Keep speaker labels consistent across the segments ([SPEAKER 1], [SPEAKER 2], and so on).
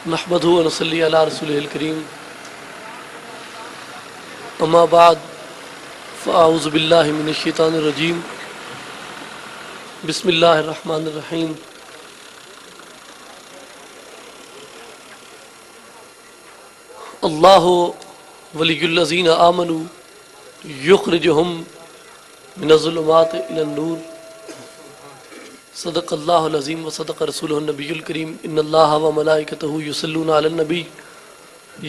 [SPEAKER 1] نحمدہ و نصلی علی رسولہ الکریم اما بعد فاعوذ باللہ من الشیطان الرجیم بسم اللہ الرحمن الرحیم اللہ ولی الذین آمنوا یخرجہم من الظلمات الی النور صدق اللہ العظیم و صدق رسولہ النبی الکریم ان اللہ و ملائکتہ یصلون علی النبی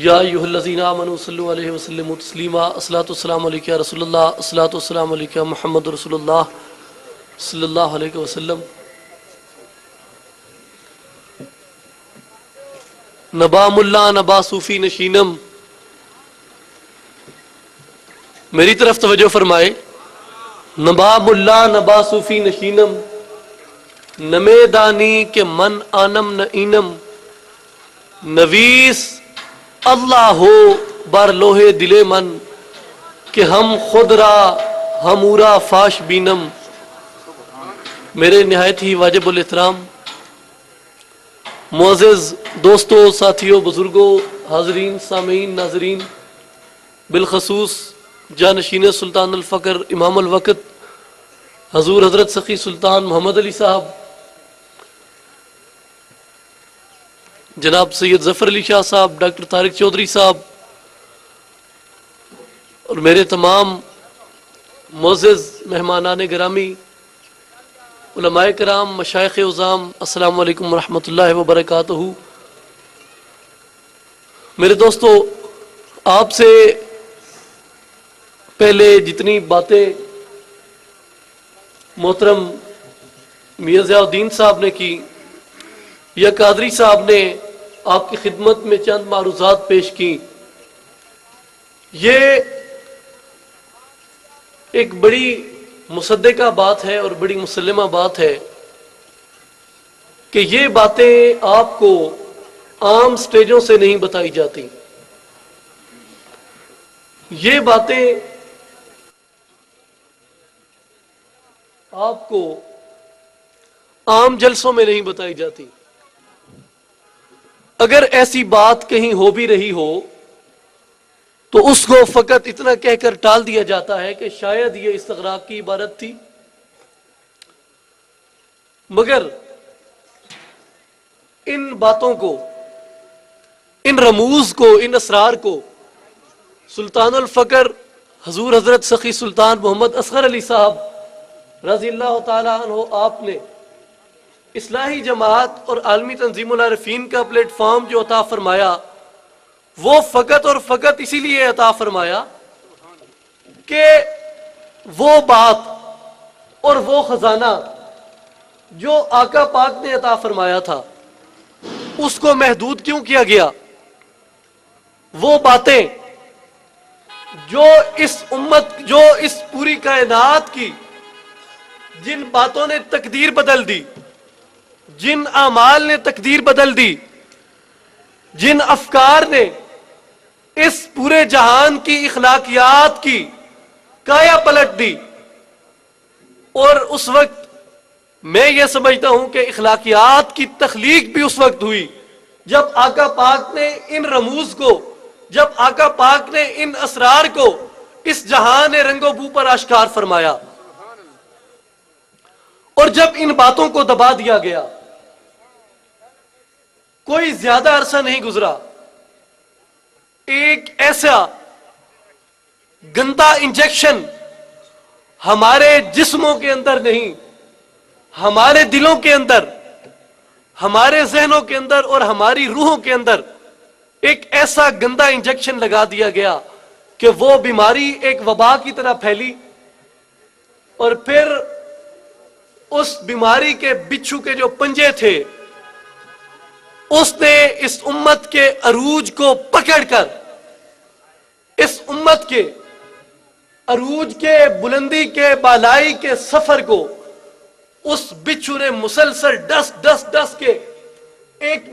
[SPEAKER 1] یا ایھا الذین آمنوا صلوا علیہ وسلموا تسلیما الصلاۃ والسلام علیک یا رسول اللہ الصلاۃ والسلام علیک یا محمد رسول اللہ صلی اللہ علیہ وسلم. نبا ملا نبا صوفی نشینم، میری طرف توجہ فرمائے. نبا ملا نبا صوفی نشینم، نمے دانی کے من آنم نعینم، نویس اللہ ہو بر لوہے دل من کہ ہم خود را ہمورا فاش بینم. میرے نہایت ہی واجب الاحترام معزز دوستوں، ساتھیوں، بزرگوں، حاضرین، سامعین، ناظرین، بالخصوص جانشین سلطان الفقر امام الوقت حضور حضرت سخی سلطان محمد علی صاحب، جناب سید ظفر علی شاہ صاحب، ڈاکٹر طارق چودھری صاحب اور میرے تمام معزز مہمانان گرامی، علماء کرام، مشائخ عظام، السلام علیکم ورحمۃ اللہ وبرکاتہ. میرے دوستو، آپ سے پہلے جتنی باتیں محترم میاں ضیاء الدین صاحب نے کی یا قادری صاحب نے آپ کی خدمت میں چند معروضات پیش کی، یہ ایک بڑی مصدقہ بات ہے اور بڑی مسلمہ بات ہے کہ یہ باتیں آپ کو عام سٹیجوں سے نہیں بتائی جاتی. یہ باتیں آپ کو عام جلسوں میں نہیں بتائی جاتی. اگر ایسی بات کہیں ہو بھی رہی ہو تو اس کو فقط اتنا کہہ کر ٹال دیا جاتا ہے کہ شاید یہ استغراق کی عبارت تھی. مگر ان باتوں کو، ان رموز کو، ان اسرار کو سلطان الفقر حضور حضرت سخی سلطان محمد اصغر علی صاحب رضی اللہ تعالی عنہ آپ نے اصلاحی جماعت اور عالمی تنظیم العارفین کا پلیٹ فارم جو عطا فرمایا، وہ فقط اور فقط اسی لیے عطا فرمایا کہ وہ بات اور وہ خزانہ جو آقا پاک نے عطا فرمایا تھا اس کو محدود کیوں کیا گیا؟ وہ باتیں جو اس امت، جو اس پوری کائنات کی جن باتوں نے تقدیر بدل دی، جن اعمال نے تقدیر بدل دی، جن افکار نے اس پورے جہان کی اخلاقیات کی کایا پلٹ دی. اور اس وقت میں یہ سمجھتا ہوں کہ اخلاقیات کی تخلیق بھی اس وقت ہوئی جب آقا پاک نے ان رموز کو، جب آقا پاک نے ان اسرار کو اس جہان رنگ و بو پر آشکار فرمایا. اور جب ان باتوں کو دبا دیا گیا، کوئی زیادہ عرصہ نہیں گزرا، ایک ایسا گندا انجیکشن ہمارے جسموں کے اندر نہیں، ہمارے دلوں کے اندر، ہمارے ذہنوں کے اندر اور ہماری روحوں کے اندر ایک ایسا گندا انجیکشن لگا دیا گیا کہ وہ بیماری ایک وبا کی طرح پھیلی. اور پھر اس بیماری کے بچھو کے جو پنجے تھے، اس نے اس امت کے عروج کو پکڑ کر، اس امت کے عروج کے، بلندی کے، بالائی کے سفر کو اس بچھو نے مسلسل ڈس ڈس ڈس کے ایک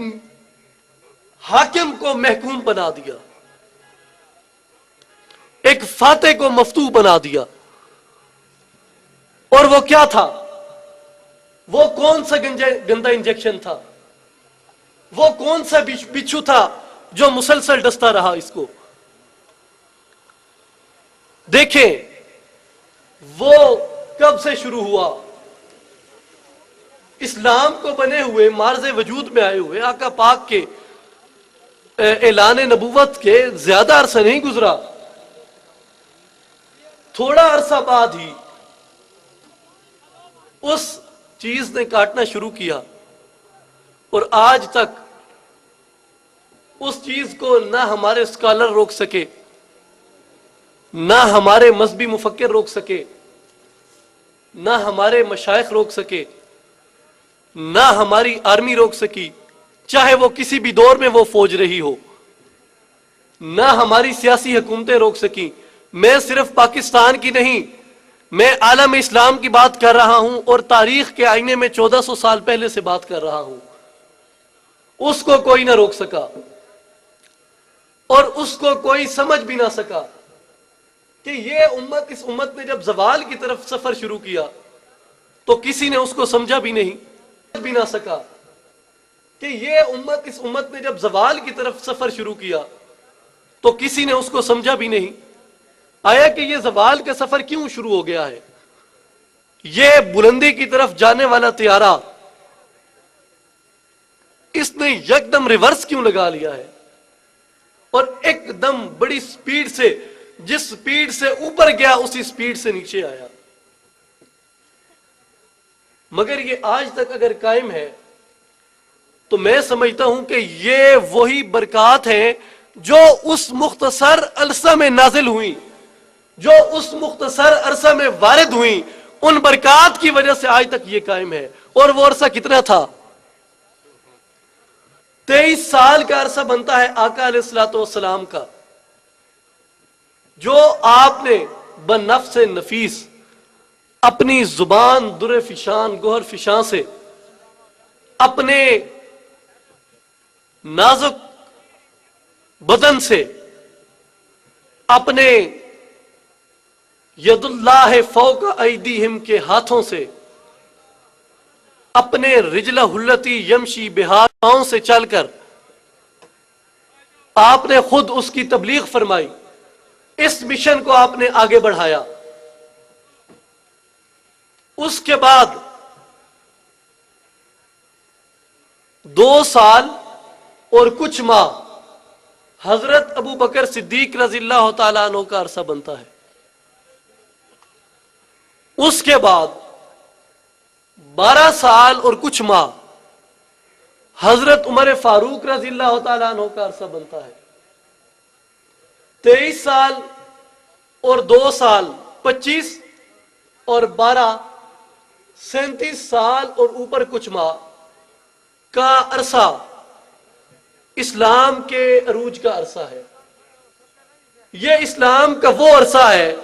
[SPEAKER 1] حاکم کو محکوم بنا دیا، ایک فاتح کو مفتوح بنا دیا. اور وہ کیا تھا؟ وہ کون سا گندا انجیکشن تھا؟ وہ کون سا بچھو تھا جو مسلسل ڈستا رہا اس کو؟ دیکھیں وہ کب سے شروع ہوا؟ اسلام کو بنے ہوئے مارز وجود میں آئے ہوئے آقا پاک کے اعلان نبوت کے زیادہ عرصہ نہیں گزرا، تھوڑا عرصہ بعد ہی اس چیز نے کاٹنا شروع کیا، اور آج تک اس چیز کو نہ ہمارے اسکالر روک سکے، نہ ہمارے مذہبی مفکر روک سکے، نہ ہمارے مشائخ روک سکے، نہ ہماری آرمی روک سکی، چاہے وہ کسی بھی دور میں وہ فوج رہی ہو، نہ ہماری سیاسی حکومتیں روک سکی۔ میں صرف پاکستان کی نہیں، میں عالم اسلام کی بات کر رہا ہوں، اور تاریخ کے آئینے میں 1400 سال پہلے سے بات کر رہا ہوں۔ اس کو کوئی نہ روک سکا، اور اس کو کوئی سمجھ بھی نہ سکا کہ یہ امت، اس امت نے جب زوال کی طرف سفر شروع کیا تو کسی نے اس کو سمجھا بھی نہیں نہ سکا کہ یہ امت، اس امت نے جب زوال کی طرف سفر شروع کیا تو کسی نے اس کو سمجھا بھی نہیں۔ آیا کہ یہ زوال کا سفر کیوں شروع ہو گیا ہے؟ یہ بلندی کی طرف جانے والا طیارہ اس نے یکدم ریورس کیوں لگا لیا ہے، اور ایک دم بڑی سپیڈ سے، جس سپیڈ سے اوپر گیا اسی سپیڈ سے نیچے آیا؟ مگر یہ آج تک اگر قائم ہے تو میں سمجھتا ہوں کہ یہ وہی برکات ہیں جو اس مختصر عرصہ میں نازل ہوئی، جو اس مختصر عرصہ میں وارد ہوئی، ان برکات کی وجہ سے آج تک یہ قائم ہے۔ اور وہ عرصہ کتنا تھا؟ 23 سال کا عرصہ بنتا ہے آقا علیہ الصلوۃ والسلام کا، جو آپ نے بنفس نفیس اپنی زبان در فشان گوہر فشاں سے، اپنے نازک بدن سے، اپنے ید اللہ فوق ایدیہم کے ہاتھوں سے، اپنے رجلہ حلتی یمشی بہار پاؤں سے چل کر آپ نے خود اس کی تبلیغ فرمائی، اس مشن کو آپ نے آگے بڑھایا۔ اس کے بعد 2 سال اور کچھ ماہ حضرت ابو بکر صدیق رضی اللہ تعالیٰ عنہ کا عرصہ بنتا ہے۔ اس کے بعد 12 سال اور کچھ ماہ حضرت عمر فاروق رضی اللہ تعالیٰ عنہ کا عرصہ بنتا ہے۔ 23 سال اور 2 سال 25 اور 12 37 سال اور اوپر کچھ ماہ کا عرصہ اسلام کے عروج کا عرصہ ہے۔ یہ اسلام کا وہ عرصہ ہے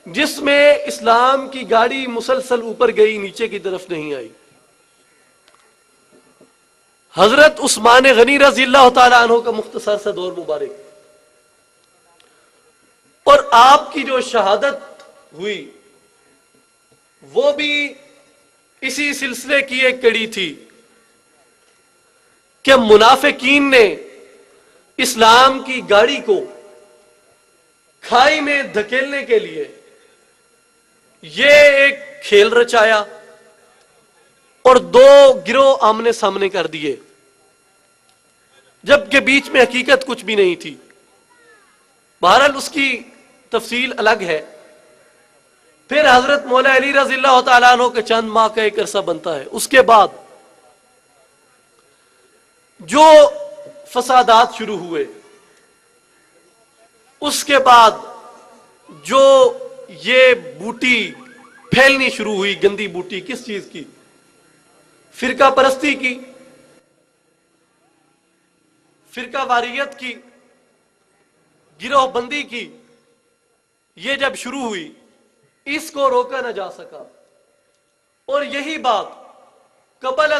[SPEAKER 1] جس میں اسلام کی گاڑی مسلسل اوپر گئی، نیچے کی طرف نہیں آئی۔ حضرت عثمان غنی رضی اللہ تعالیٰ عنہ کا مختصر سا دور مبارک، اور آپ کی جو شہادت ہوئی وہ بھی اسی سلسلے کی ایک کڑی تھی کہ منافقین نے اسلام کی گاڑی کو کھائی میں دھکیلنے کے لیے یہ ایک کھیل رچایا اور 2 گروہ آمنے سامنے کر دیے، جبکہ بیچ میں حقیقت کچھ بھی نہیں تھی۔ بہرحال اس کی تفصیل الگ ہے۔ پھر حضرت مولا علی رضی اللہ تعالیٰ عنہ کے چند ماہ کا ایک عرصہ بنتا ہے۔ اس کے بعد جو فسادات شروع ہوئے، اس کے بعد جو یہ بوٹی پھیلنی شروع ہوئی، گندی بوٹی، کس چیز کی؟ فرقہ پرستی کی، فرقہ واریت کی، گروہ بندی کی، یہ جب شروع ہوئی اس کو روکا نہ جا سکا۔ اور یہی بات قبل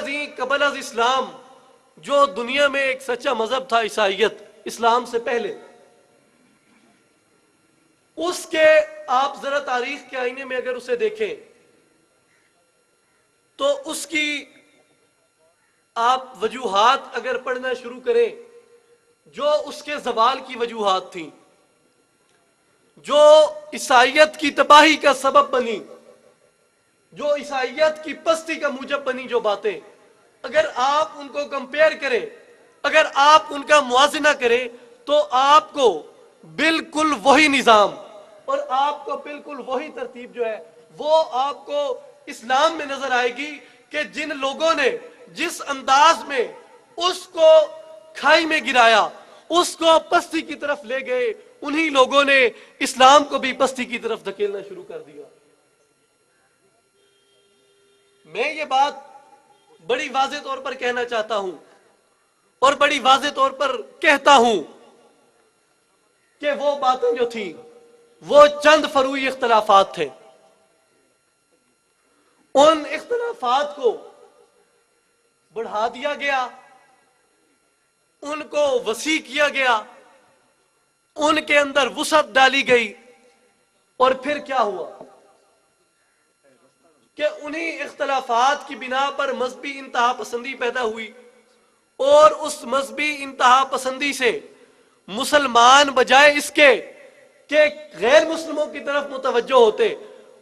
[SPEAKER 1] از اسلام، جو دنیا میں ایک سچا مذہب تھا عیسائیت، اسلام سے پہلے، اس کے آپ ذرا تاریخ کے آئینے میں اگر اسے دیکھیں تو اس کی آپ وجوہات اگر پڑھنا شروع کریں جو اس کے زوال کی وجوہات تھیں، جو عیسائیت کی تباہی کا سبب بنی، جو عیسائیت کی پستی کا موجب بنی جو باتیں، اگر آپ ان کو کمپیئر کریں، اگر آپ ان کا موازنہ کریں، تو آپ کو بالکل وہی نظام اور آپ کو بالکل وہی ترتیب جو ہے وہ آپ کو اسلام میں نظر آئے گی کہ جن لوگوں نے جس انداز میں اس کو کھائی میں گرایا، اس کو پستی کی طرف لے گئے، انہی لوگوں نے اسلام کو بھی پستی کی طرف دھکیلنا شروع کر دیا۔ میں یہ بات بڑی واضح طور پر کہنا چاہتا ہوں اور بڑی واضح طور پر کہتا ہوں کہ وہ باتیں جو تھیں وہ چند فروعی اختلافات تھے۔ ان اختلافات کو بڑھا دیا گیا، ان کو وسیع کیا گیا، ان کے اندر وسعت ڈالی گئی، اور پھر کیا ہوا کہ انہی اختلافات کی بنا پر مذہبی انتہا پسندی پیدا ہوئی، اور اس مذہبی انتہا پسندی سے مسلمان بجائے اس کے کہ غیر مسلموں کی طرف متوجہ ہوتے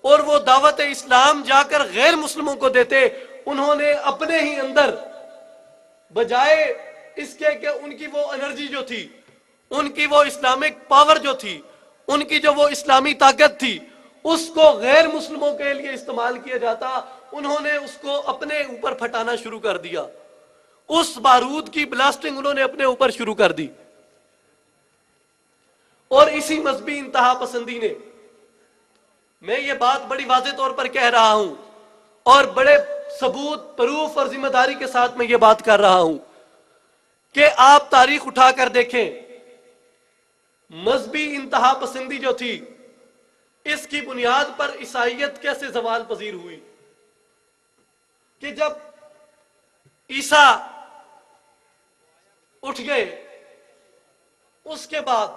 [SPEAKER 1] اور وہ دعوت اسلام جا کر غیر مسلموں کو دیتے، انہوں نے اپنے ہی اندر بجائے اس کے کہ ان کی وہ انرجی جو تھی، ان کی وہ اسلامک پاور جو تھی، ان کی جو وہ اسلامی طاقت تھی، اس کو غیر مسلموں کے لیے استعمال کیا جاتا، انہوں نے اس کو اپنے اوپر پھٹانا شروع کر دیا، اس بارود کی بلاسٹنگ انہوں نے اپنے اوپر شروع کر دی۔ اور اسی مذہبی انتہا پسندی نے، میں یہ بات بڑی واضح طور پر کہہ رہا ہوں اور بڑے ثبوت، پروف اور ذمہ داری کے ساتھ میں یہ بات کر رہا ہوں کہ آپ تاریخ اٹھا کر دیکھیں، مذہبی انتہا پسندی جو تھی اس کی بنیاد پر عیسائیت کیسے زوال پذیر ہوئی کہ جب عیسیٰ اٹھ گئے اس کے بعد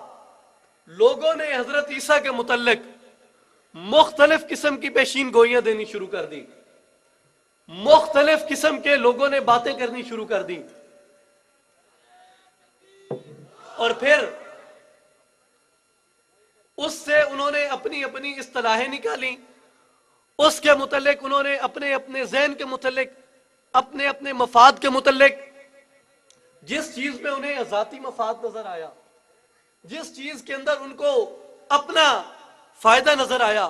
[SPEAKER 1] لوگوں نے حضرت عیسیٰ کے متعلق مختلف قسم کی پیشین گوئیاں دینی شروع کر دی، مختلف قسم کے لوگوں نے باتیں کرنی شروع کر دی، اور پھر اس سے انہوں نے اپنی اپنی اصطلاحیں نکالی، اس کے متعلق انہوں نے اپنے اپنے ذہن کے متعلق، اپنے اپنے مفاد کے متعلق، جس چیز میں انہیں ذاتی مفاد نظر آیا، جس چیز کے اندر ان کو اپنا فائدہ نظر آیا،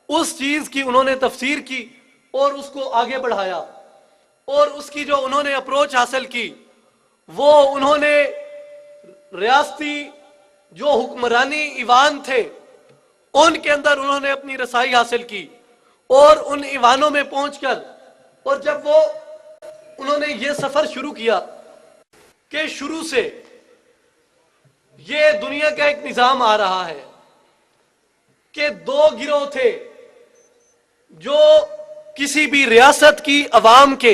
[SPEAKER 1] اس چیز کی انہوں نے تفسیر کی اور اس کو آگے بڑھایا، اور اس کی جو انہوں نے اپروچ حاصل کی وہ انہوں نے ریاستی جو حکمرانی ایوان تھے ان کے اندر انہوں نے اپنی رسائی حاصل کی، اور ان ایوانوں میں پہنچ کر، اور جب وہ انہوں نے یہ سفر شروع کیا کہ شروع سے یہ دنیا کا ایک نظام آ رہا ہے کہ دو گروہ تھے جو کسی بھی ریاست کی عوام کے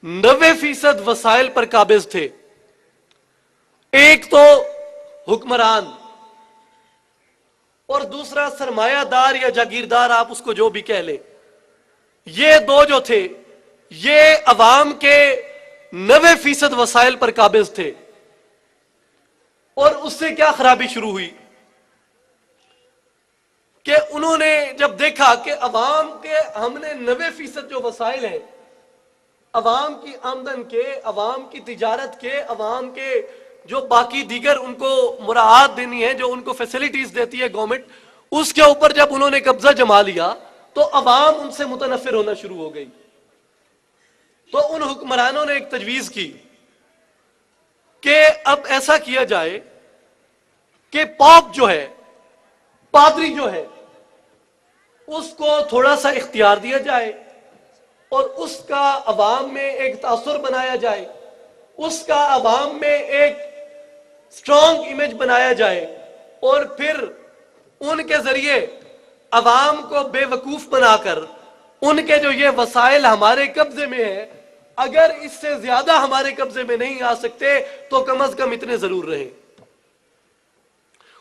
[SPEAKER 1] 90% وسائل پر قابض تھے، ایک تو حکمران اور دوسرا سرمایہ دار یا جاگیردار، آپ اس کو جو بھی کہہ لیں۔ یہ دو جو تھے یہ عوام کے 90% وسائل پر قابض تھے، اور اس سے کیا خرابی شروع ہوئی کہ انہوں نے جب دیکھا کہ عوام کے ہم نے 90% جو وسائل ہیں، عوام کی آمدن کے، عوام کی تجارت کے، عوام کے جو باقی دیگر ان کو مراعات دینی ہے، جو ان کو فیسلٹیز دیتی ہے گورنمنٹ، اس کے اوپر جب انہوں نے قبضہ جما لیا تو عوام ان سے متنفر ہونا شروع ہو گئی۔ تو ان حکمرانوں نے ایک تجویز کی کہ اب ایسا کیا جائے کہ پاپ جو ہے، پادری جو ہے، اس کو تھوڑا سا اختیار دیا جائے اور اس کا عوام میں ایک تاثر بنایا جائے، اس کا عوام میں ایک سٹرونگ امیج بنایا جائے، اور پھر ان کے ذریعے عوام کو بے وقوف بنا کر ان کے جو یہ وسائل ہمارے قبضے میں ہیں، اگر اس سے زیادہ ہمارے قبضے میں نہیں آ سکتے تو کم از کم اتنے ضرور رہیں۔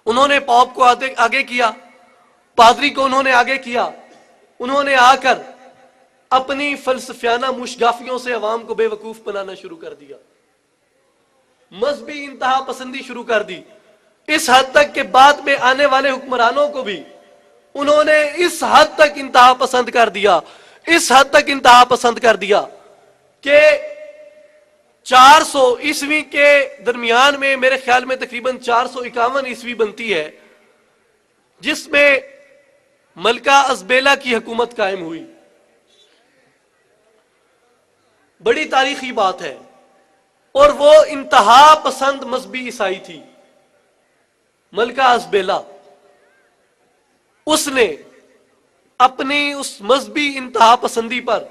[SPEAKER 1] انہوں نے پاپ کو آگے کیا، پادری کو انہوں نے آگے کیا، انہوں نے آ کر اپنی فلسفیانہ مشگافیوں سے عوام کو بے وقوف بنانا شروع کر دیا، مذہبی انتہا پسندی شروع کر دی، اس حد تک کہ بعد میں آنے والے حکمرانوں کو بھی انہوں نے اس حد تک انتہا پسند کر دیا، اس حد تک انتہا پسند کر دیا کہ 400 عیسوی کے درمیان میں، میرے خیال میں تقریباً 451 عیسوی بنتی ہے، جس میں ملکہ ازبیلا کی حکومت قائم ہوئی۔ بڑی تاریخی بات ہے، اور وہ انتہا پسند مذہبی عیسائی تھی، ملکہ ازبیلا۔ اس نے اپنی اس مذہبی انتہا پسندی پر،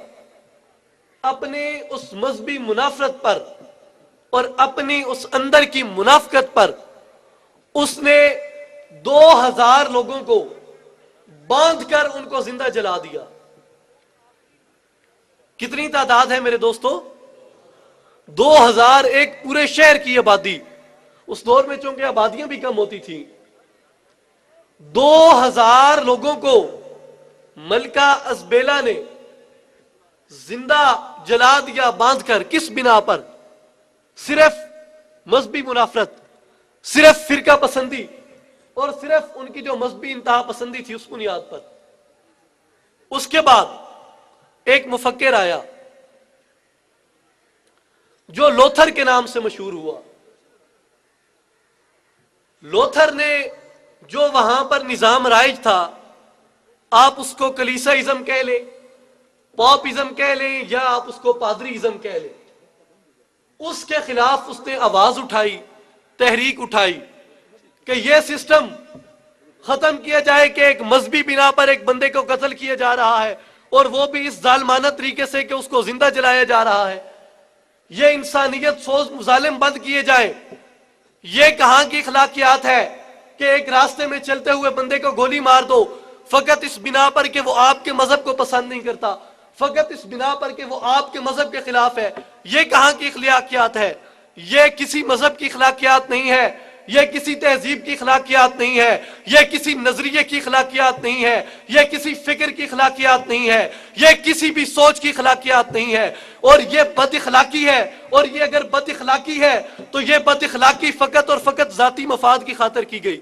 [SPEAKER 1] اپنے اس مذہبی منافرت پر، اور اپنی اس اندر کی منافقت پر، اس نے 2000 لوگوں کو باندھ کر ان کو زندہ جلا دیا۔ کتنی تعداد ہے میرے دوستو؟ 2000، ایک پورے شہر کی آبادی۔ اس دور میں چونکہ آبادیاں بھی کم ہوتی تھیں، 2000 لوگوں کو ملکہ ازبیلا نے زندہ جلا دیا باندھ کر۔ کس بنا پر؟ صرف مذہبی منافرت، صرف فرقہ پسندی، اور صرف ان کی جو مذہبی انتہا پسندی تھی اس بنیاد پر۔ اس کے بعد ایک مفکر آیا جو لوتھر کے نام سے مشہور ہوا۔ لوتھر نے جو وہاں پر نظام رائج تھا، آپ اس کو کلیسائزم کہہ لیں، پاپزم کہہ لیں، یا آپ اس کو پادریزم کہہ لیں، اس کے خلاف اس نے آواز اٹھائی، تحریک اٹھائی کہ یہ سسٹم ختم کیا جائے کہ ایک مذہبی بنا پر ایک بندے کو قتل کیا جا رہا ہے، اور وہ بھی اس ظالمانہ طریقے سے کہ اس کو زندہ جلایا جا رہا ہے۔ یہ انسانیت سوز مظالم بند کیے جائیں۔ یہ کہاں کی اخلاقیات ہے کہ ایک راستے میں چلتے ہوئے بندے کو گولی مار دو فقط اس بنا پر کہ وہ آپ کے مذہب کو پسند نہیں کرتا، فقط اس بنا پر کہ وہ آپ کے مذہب کے خلاف ہے؟ یہ کہاں کی اخلاقیات ہے؟ یہ کسی مذہب کی اخلاقیات نہیں ہے، یہ کسی تہذیب کی اخلاقیات نہیں ہے، یہ کسی نظریے کی اخلاقیات نہیں ہے، یہ کسی فکر کی اخلاقیات نہیں ہے، یہ کسی بھی سوچ کی اخلاقیات نہیں ہے، اور یہ بد اخلاقی ہے۔ اور یہ اگر بد اخلاقی ہے تو یہ بد اخلاقی فقط اور فقط ذاتی مفاد کی خاطر کی گئی۔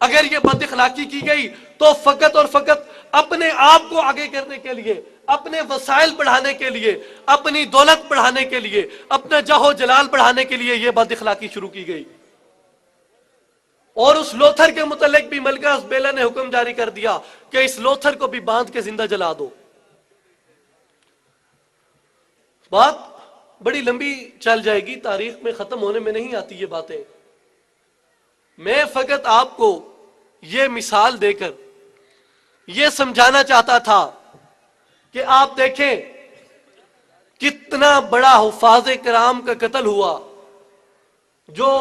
[SPEAKER 1] اگر یہ بد اخلاقی کی گئی تو فقط اور فقط اپنے آپ کو آگے کرنے کے لیے، اپنے وسائل بڑھانے کے لیے، اپنی دولت بڑھانے کے لیے، اپنا جاہ و جلال بڑھانے کے لیے یہ بد اخلاقی شروع کی گئی۔ اور اس لوتھر کے متعلق بھی ملکہ ازبیلا نے حکم جاری کر دیا کہ اس لوتھر کو بھی باندھ کے زندہ جلا دو۔ بات بڑی لمبی چل جائے گی، تاریخ میں ختم ہونے میں نہیں آتی یہ باتیں۔ میں فقط آپ کو یہ مثال دے کر یہ سمجھانا چاہتا تھا کہ آپ دیکھیں کتنا بڑا حفاظ کرام کا قتل ہوا، جو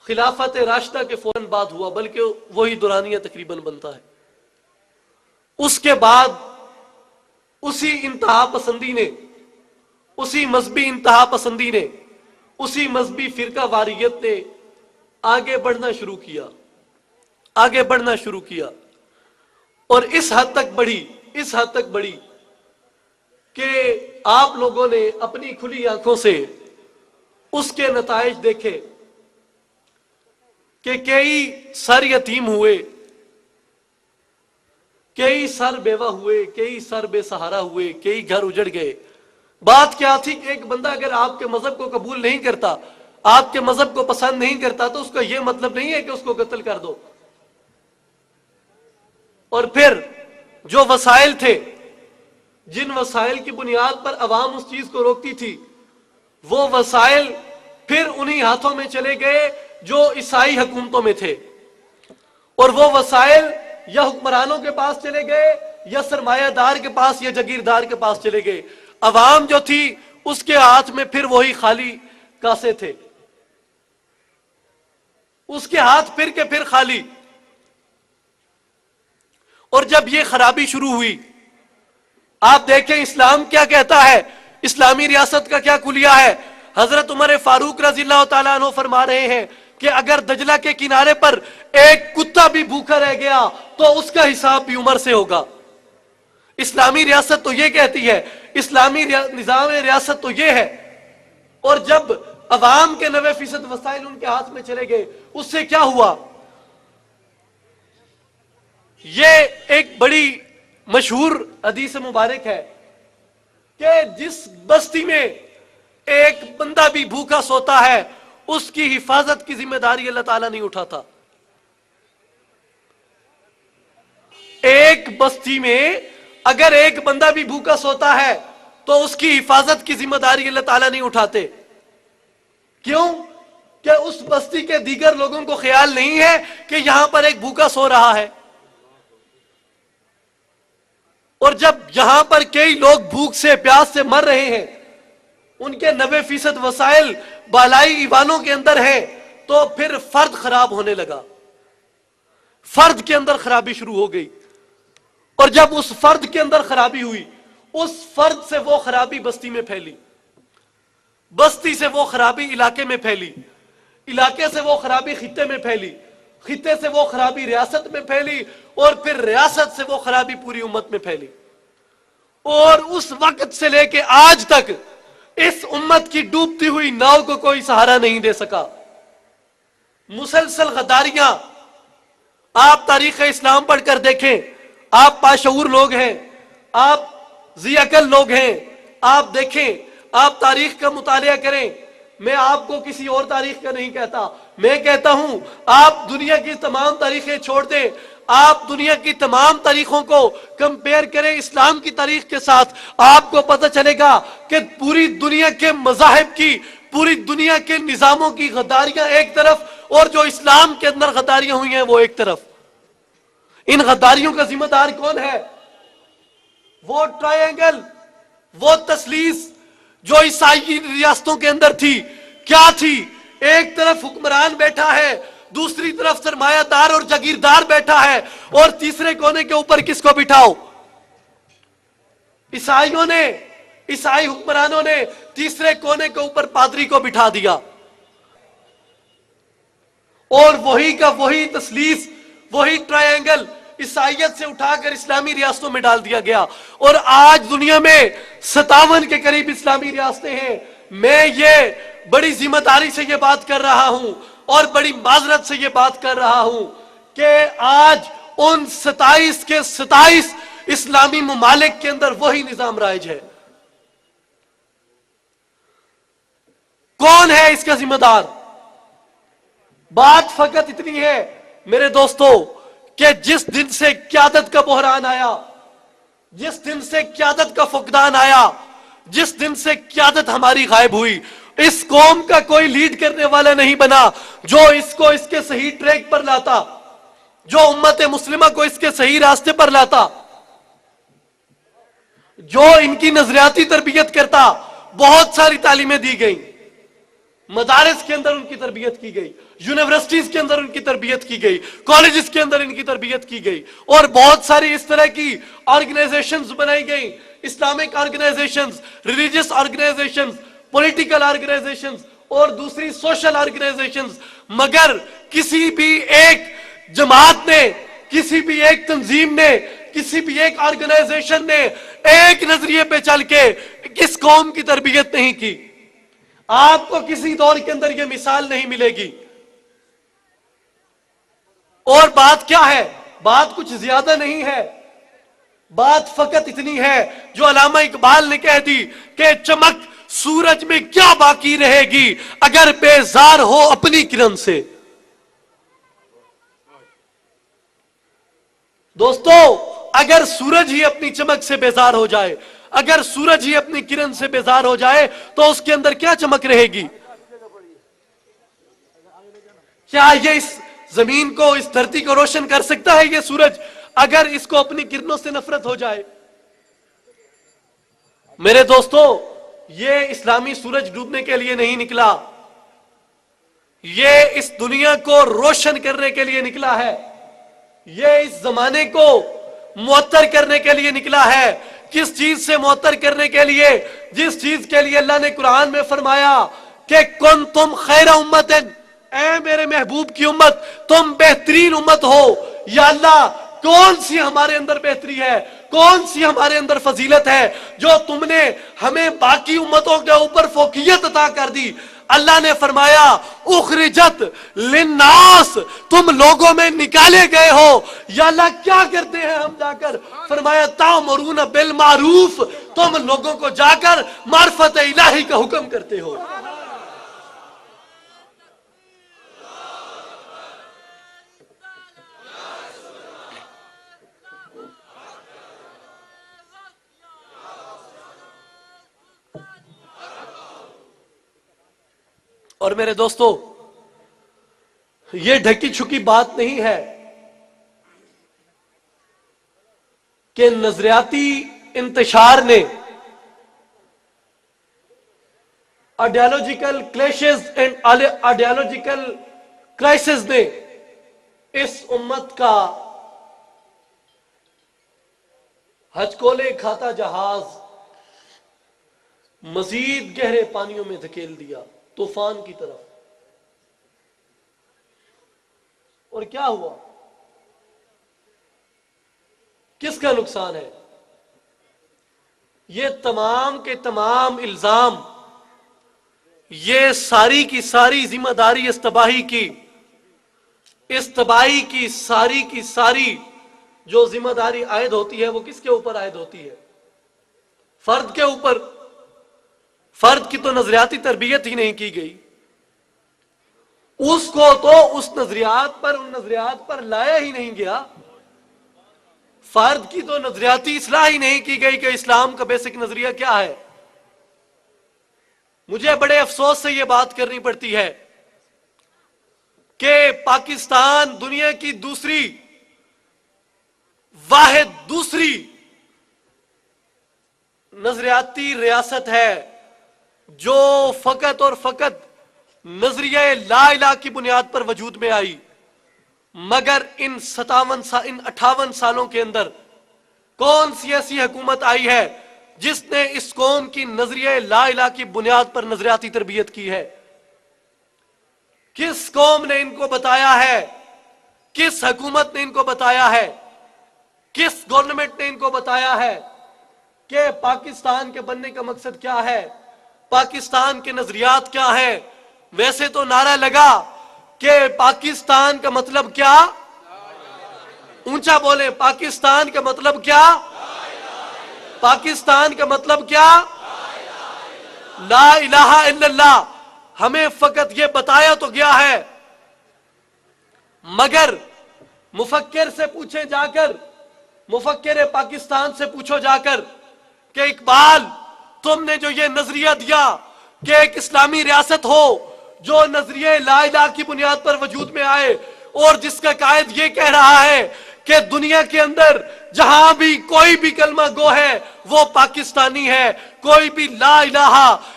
[SPEAKER 1] خلافت راشدہ کے فوراً بعد ہوا، بلکہ وہی دورانیہ تقریباً بنتا ہے۔ اس کے بعد اسی انتہا پسندی نے، اسی مذہبی انتہا پسندی نے، اسی مذہبی فرقہ واریت نے آگے بڑھنا شروع کیا، آگے بڑھنا شروع کیا، اور اس حد تک بڑھی کہ آپ لوگوں نے اپنی کھلی آنکھوں سے اس کے نتائج دیکھے کہ کئی سر یتیم ہوئے، کئی سر بیوہ ہوئے، کئی سر بے سہارا ہوئے، کئی گھر اجڑ گئے۔ بات کیا تھی کہ ایک بندہ اگر آپ کے مذہب کو قبول نہیں کرتا، آپ کے مذہب کو پسند نہیں کرتا، تو اس کا یہ مطلب نہیں ہے کہ اس کو قتل کر دو۔ اور پھر جو وسائل تھے، جن وسائل کی بنیاد پر عوام اس چیز کو روکتی تھی، وہ وسائل پھر انہی ہاتھوں میں چلے گئے جو عیسائی حکومتوں میں تھے، اور وہ وسائل یا حکمرانوں کے پاس چلے گئے، یا سرمایہ دار کے پاس، یا جاگیردار کے پاس چلے گئے۔ عوام جو تھی اس کے ہاتھ میں پھر وہی خالی کاسے تھے، اس کے ہاتھ پھر کے پھر خالی۔ اور جب یہ خرابی شروع ہوئی، آپ دیکھیں اسلام کیا کہتا ہے، اسلامی ریاست کا کیا کلیہ ہے۔ حضرت عمر فاروق رضی اللہ تعالیٰ عنہ فرما رہے ہیں کہ اگر دجلہ کے کنارے پر ایک کتا بھی بھوکا رہ گیا تو اس کا حساب بھی عمر سے ہوگا۔ اسلامی ریاست تو یہ کہتی ہے، اسلامی نظام ریاست تو یہ ہے، اور جب عوام کے 90% وسائل ان کے ہاتھ میں چلے گئے، اس سے کیا ہوا؟ یہ ایک بڑی مشہور حدیث مبارک ہے کہ جس بستی میں ایک بندہ بھی بھوکا سوتا ہے، اس کی حفاظت کی ذمہ داری اللہ تعالیٰ نہیں اٹھاتا۔ ایک بستی میں اگر ایک بندہ بھی بھوکا سوتا ہے تو اس کی حفاظت کی ذمہ داری اللہ تعالیٰ نہیں اٹھاتے۔ کیوں؟ کہ اس بستی کے دیگر لوگوں کو خیال نہیں ہے کہ یہاں پر ایک بھوکا سو رہا ہے، اور جب یہاں پر کئی لوگ بھوک سے پیاس سے مر رہے ہیں، ان کے 90% وسائل بالائی ایوانوں کے اندر ہیں، تو پھر فرد خراب ہونے لگا، فرد کے اندر خرابی شروع ہو گئی، اور جب اس فرد کے اندر خرابی ہوئی، اس فرد سے وہ خرابی بستی میں پھیلی، بستی سے وہ خرابی علاقے میں پھیلی، علاقے سے وہ خرابی خطے میں پھیلی، خطے سے وہ خرابی ریاست میں پھیلی، اور پھر ریاست سے وہ خرابی پوری امت میں پھیلی، اور اس وقت سے لے کے آج تک اس امت کی ڈوبتی ہوئی ناؤ کو کوئی سہارا نہیں دے سکا۔ مسلسل غداریاں، آپ تاریخ اسلام پڑھ کر دیکھیں، آپ باشعور لوگ ہیں، آپ ذی عقل لوگ ہیں، آپ دیکھیں، آپ تاریخ کا مطالعہ کریں۔ میں آپ کو کسی اور تاریخ کا نہیں کہتا، میں کہتا ہوں آپ دنیا کی تمام تاریخیں چھوڑ دیں، آپ دنیا کی تمام تاریخوں کو کمپیئر کریں اسلام کی تاریخ کے ساتھ، آپ کو پتہ چلے گا کہ پوری دنیا کے مذاہب کی، پوری دنیا کے نظاموں کی غداریاں ایک طرف، اور جو اسلام کے اندر غداریاں ہوئی ہیں وہ ایک طرف۔ ان غداریوں کا ذمہ دار کون ہے؟ وہ ٹرائنگل، وہ تثلیث جو عیسائی ریاستوں کے اندر تھی، کیا تھی؟ ایک طرف حکمران بیٹھا ہے، دوسری طرف سرمایہ دار اور جاگیردار بیٹھا ہے، اور تیسرے کونے کے اوپر کس کو بٹھاؤ؟ عیسائیوں نے، عیسائی حکمرانوں نے تیسرے کونے کے اوپر پادری کو بٹھا دیا، اور وہی کا وہی تثلیث، وہی ٹرائنگل عیسائیت سے اٹھا کر اسلامی ریاستوں میں ڈال دیا گیا، اور آج دنیا میں 57 کے قریب اسلامی ریاستیں ہیں۔ میں یہ بڑی ذمہ داری سے یہ بات کر رہا ہوں، اور بڑی معذرت سے یہ بات کر رہا ہوں کہ آج ان 27 کے 27 اسلامی ممالک کے اندر وہی نظام رائج ہے۔ کون ہے اس کا ذمہ دار؟ بات فقط اتنی ہے میرے دوستو کہ جس دن سے قیادت کا بحران آیا، جس دن سے قیادت کا فقدان آیا، جس دن سے قیادت ہماری غائب ہوئی، اس قوم کا کوئی لیڈ کرنے والا نہیں بنا جو اس کو اس کے صحیح ٹریک پر لاتا، جو امت مسلمہ کو اس کے صحیح راستے پر لاتا، جو ان کی نظریاتی تربیت کرتا۔ بہت ساری تعلیمیں دی گئیں، مدارس کے اندر ان کی تربیت کی گئی، یونیورسٹیز کے اندر ان کی تربیت کی گئی، کالجز کے اندر ان کی تربیت کی گئی، اور بہت ساری اس طرح کی آرگنائزیشنز بنائی گئی، Islamic organisations, religious organisations, political organisations, اور دوسری سوشل آرگنائزیشنز، مگر کسی بھی ایک جماعت نے، کسی بھی ایک تنظیم نے، کسی بھی ایک آرگنائزیشن نے ایک نظریے پہ چل کے کس قوم کی تربیت نہیں کی۔ آپ کو کسی دور کے اندر یہ مثال نہیں ملے گی۔ اور بات کیا ہے؟ بات کچھ زیادہ نہیں ہے، بات فقط اتنی ہے جو علامہ اقبال نے کہہ دی کہ چمک سورج میں کیا باقی رہے گی اگر بیزار ہو اپنی کرن سے۔ دوستو، اگر سورج ہی اپنی چمک سے بیزار ہو جائے، اگر سورج ہی اپنی کرن سے بیزار ہو جائے تو اس کے اندر کیا چمک رہے گی؟ کیا یہ اس زمین کو، اس دھرتی کو روشن کر سکتا ہے یہ سورج اگر اس کو اپنی کرنوں سے نفرت ہو جائے؟ میرے دوستو، یہ اسلامی سورج ڈوبنے کے لیے نہیں نکلا، یہ اس دنیا کو روشن کرنے کے لیے نکلا ہے، یہ اس زمانے کو معطر کرنے کے لیے نکلا ہے۔ کس چیز سے معطر کرنے کے لیے؟ جس چیز کے لیے اللہ نے قرآن میں فرمایا کہ کنتم خیر امت، اے میرے محبوب کی امت تم بہترین امت ہو۔ یا اللہ، کون سی ہمارے اندر بہتری ہے؟ کون سی ہمارے اندر فضیلت ہے جو تم نے ہمیں باقی امتوں کے اوپر فوقیت عطا کر دی؟ اللہ نے فرمایا اخرجت للناس، تم لوگوں میں نکالے گئے ہو۔ یا اللہ کیا کرتے ہیں ہم جا کر؟ فرمایا تأمرون بالمعروف، تم لوگوں کو جا کر معرفت الہی کا حکم کرتے ہو۔ اور میرے دوستو، یہ ڈھکی چھکی بات نہیں ہے کہ نظریاتی انتشار نے، ideological clashes and ideological crisis نے اس امت کا ہچکولے کھاتا جہاز مزید گہرے پانیوں میں دھکیل دیا، طوفان کی طرف۔ اور کیا ہوا؟ کس کا نقصان ہے؟ یہ تمام کے تمام الزام، یہ ساری کی ساری ذمہ داری اس تباہی کی ساری جو ذمہ داری عائد ہوتی ہے وہ کس کے اوپر عائد ہوتی ہے؟ فرد کے اوپر۔ فرد کی تو نظریاتی تربیت ہی نہیں کی گئی، اس کو تو ان نظریات پر لایا ہی نہیں گیا۔ فرد کی تو نظریاتی اصلاح ہی نہیں کی گئی کہ اسلام کا بیسک نظریہ کیا ہے۔ مجھے بڑے افسوس سے یہ بات کرنی پڑتی ہے کہ پاکستان دنیا کی دوسری نظریاتی ریاست ہے جو فقط اور فقط نظریہ لا الہ کی بنیاد پر وجود میں آئی، مگر ان 58 سالوں کے اندر کون سی ایسی حکومت آئی ہے جس نے اس قوم کی نظریہ لا الہ کی بنیاد پر نظریاتی تربیت کی ہے؟ کس قوم نے ان کو بتایا ہے؟ کس حکومت نے ان کو بتایا ہے؟ کس گورنمنٹ نے ان کو بتایا ہے کہ پاکستان کے بننے کا مقصد کیا ہے، پاکستان کے نظریات کیا ہیں؟ ویسے تو نعرہ لگا کہ پاکستان کا مطلب کیا؟ اونچا بولیں، پاکستان کا مطلب کیا؟ پاکستان کا مطلب کیا؟ لا الہ الا اللہ۔ ہمیں فقط یہ بتایا تو گیا ہے، مگر مفکر سے پوچھیں جا کر، مفکر پاکستان سے پوچھو جا کر کہ اقبال تم نے جو یہ نظریہ دیا کہ ایک اسلامی ریاست ہو جو نظریہ لا الہ کی بنیاد پر وجود میں آئے، اور جس کا قائد یہ کہہ رہا ہے کہ دنیا کے اندر جہاں بھی کوئی بھی کلمہ گو ہے وہ پاکستانی ہے، کوئی بھی لا الہ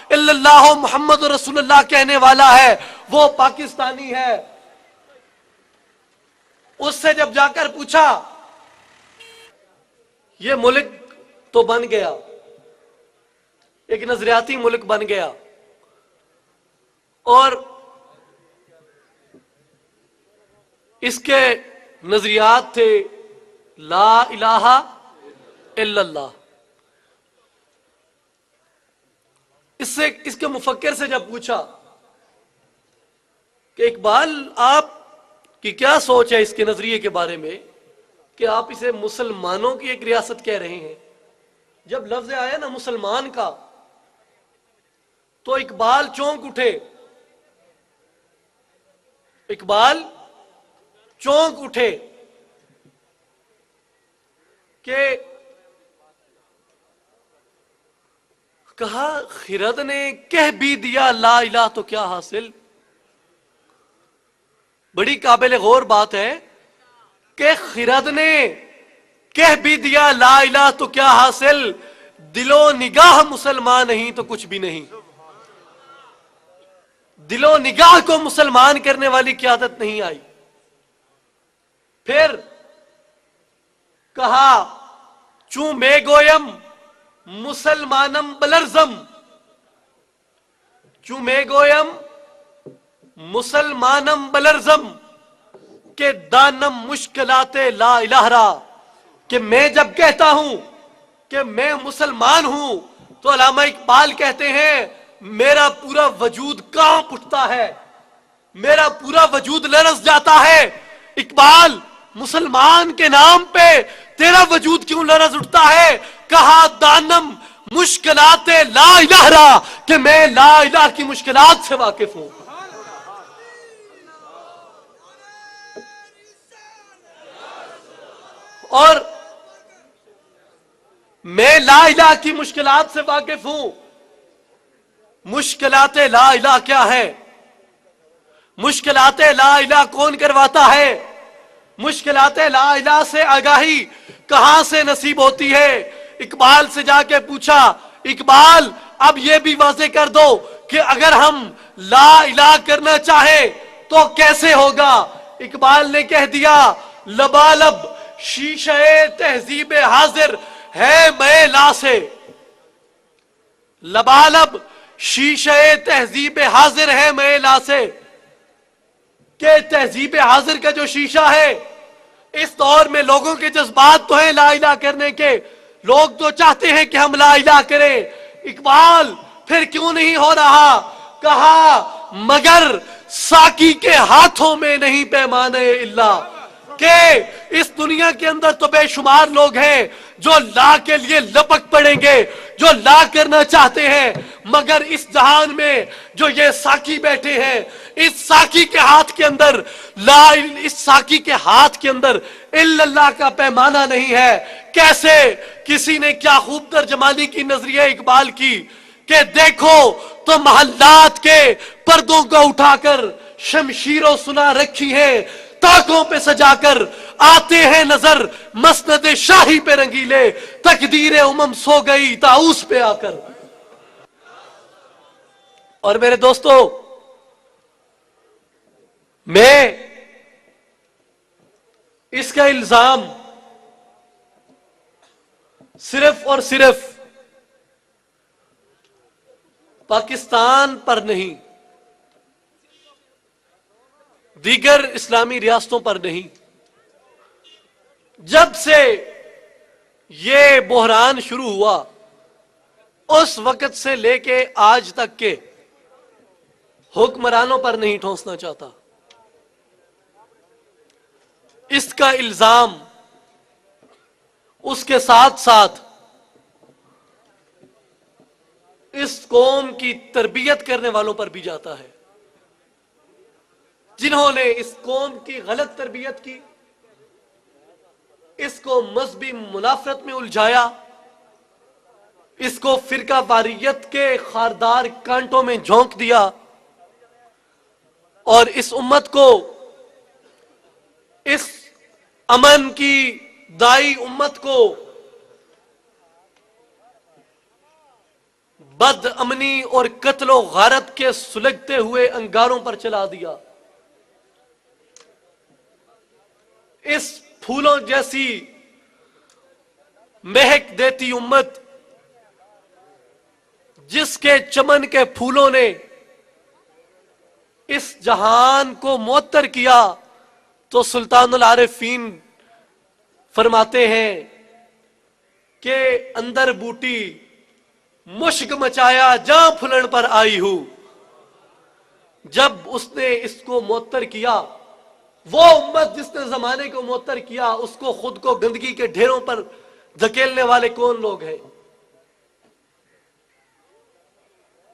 [SPEAKER 1] الا اللہ محمد رسول اللہ کہنے والا ہے وہ پاکستانی ہے۔ اس سے جب جا کر پوچھا، یہ ملک تو بن گیا، ایک نظریاتی ملک بن گیا، اور اس کے نظریات تھے لا الہ الا اللہ۔ اس کے مفکر سے جب پوچھا کہ اقبال آپ کی کیا سوچ ہے اس کے نظریے کے بارے میں کہ آپ اسے مسلمانوں کی ایک ریاست کہہ رہے ہیں، جب لفظ آیا نا مسلمان کا تو اقبال چونک اٹھے، اقبال چونک اٹھے کہ کہا خرد نے کہہ بھی دیا لا الہ تو کیا حاصل۔ بڑی قابل غور بات ہے کہ خرد نے کہہ بھی دیا لا الہ تو کیا حاصل، دل و نگاہ مسلمان نہیں تو کچھ بھی نہیں۔ دل و نگاہ کو مسلمان کرنے والی قیادت نہیں آئی۔ پھر کہا چوں میں گویم مسلمانم بلرزم، چوں میں گویم مسلمانم بلرزم کہ دانم مشکلات لا الہ را، کہ میں جب کہتا ہوں کہ میں مسلمان ہوں تو علامہ اقبال کہتے ہیں میرا پورا وجود کانپ اٹھتا ہے، میرا پورا وجود لرز جاتا ہے۔ اقبال، مسلمان کے نام پہ تیرا وجود کیوں لرز اٹھتا ہے؟ کہا دانم مشکلات لا الہ را، کہ میں لا الہ کی مشکلات سے واقف ہوں۔ اور میں لا الہ کی مشکلات سے واقف ہوں۔ مشکلات لا الہ کیا ہے؟ مشکلات لا الہ کون کرواتا ہے؟ مشکلات لا الہ سے آگاہی کہاں سے نصیب ہوتی ہے؟ اقبال سے جا کے پوچھا، اقبال اب یہ بھی واضح کر دو کہ اگر ہم لا الہ کرنا چاہیں تو کیسے ہوگا؟ اقبال نے کہہ دیا، لبالب شیشہ تہذیب حاضر ہے میں لا سے۔ لبالب شیشہ تہذیب حاضر ہے میں لا سے، کہ تہذیب حاضر کا جو شیشہ ہے، اس دور میں لوگوں کے جذبات تو ہیں لا الہ کرنے کے، لوگ تو چاہتے ہیں کہ ہم لا الہ کریں۔ اقبال پھر کیوں نہیں ہو رہا؟ کہا مگر ساقی کے ہاتھوں میں نہیں پیمانے اللہ، کہ اس دنیا کے اندر تو بے شمار لوگ ہیں جو لا کے لیے لپک پڑیں گے، جو لا کرنا چاہتے ہیں، مگر اس جہان میں جو یہ ساقی بیٹھے ہیں، اس ساقی کے ہاتھ کے اندر اس ساقی کے ہاتھ کے اندر الا اللہ کا پیمانہ نہیں ہے۔ کیسے؟ کسی نے کیا خوب ترجمانی کی نظریہ اقبال کی کہ دیکھو تو محلات کے پردوں کو اٹھا کر شمشیروں سنا رکھی ہیں، تاکوں پہ سجا کر آتے ہیں نظر مسند شاہی پہ رنگیلے، تقدیر امم سو گئی طاؤس پہ آ کر۔ اور میرے دوستو، میں اس کا الزام صرف اور صرف پاکستان پر نہیں، دیگر اسلامی ریاستوں پر نہیں، جب سے یہ بحران شروع ہوا اس وقت سے لے کے آج تک کے حکمرانوں پر نہیں ٹھونسنا چاہتا۔ اس کا الزام اس کے ساتھ ساتھ اس قوم کی تربیت کرنے والوں پر بھی جاتا ہے، جنہوں نے اس قوم کی غلط تربیت کی، اس کو مذہبی منافرت میں الجھایا، اس کو فرقہ واریت کے خاردار کانٹوں میں جھونک دیا، اور اس امت کو، اس امن کی دائی امت کو بد امنی اور قتل و غارت کے سلگتے ہوئے انگاروں پر چلا دیا۔ اس پھولوں جیسی مہک دیتی امت، جس کے چمن کے پھولوں نے اس جہان کو معطر کیا، تو سلطان العارفین فرماتے ہیں کہ اندر بوٹی مشک مچایا جہاں پھلن پر آئی ہوں۔ جب اس نے اس کو معطر کیا، وہ امت جس نے زمانے کو معطر کیا، اس کو خود کو گندگی کے ڈھیروں پر دھکیلنے والے کون لوگ ہیں؟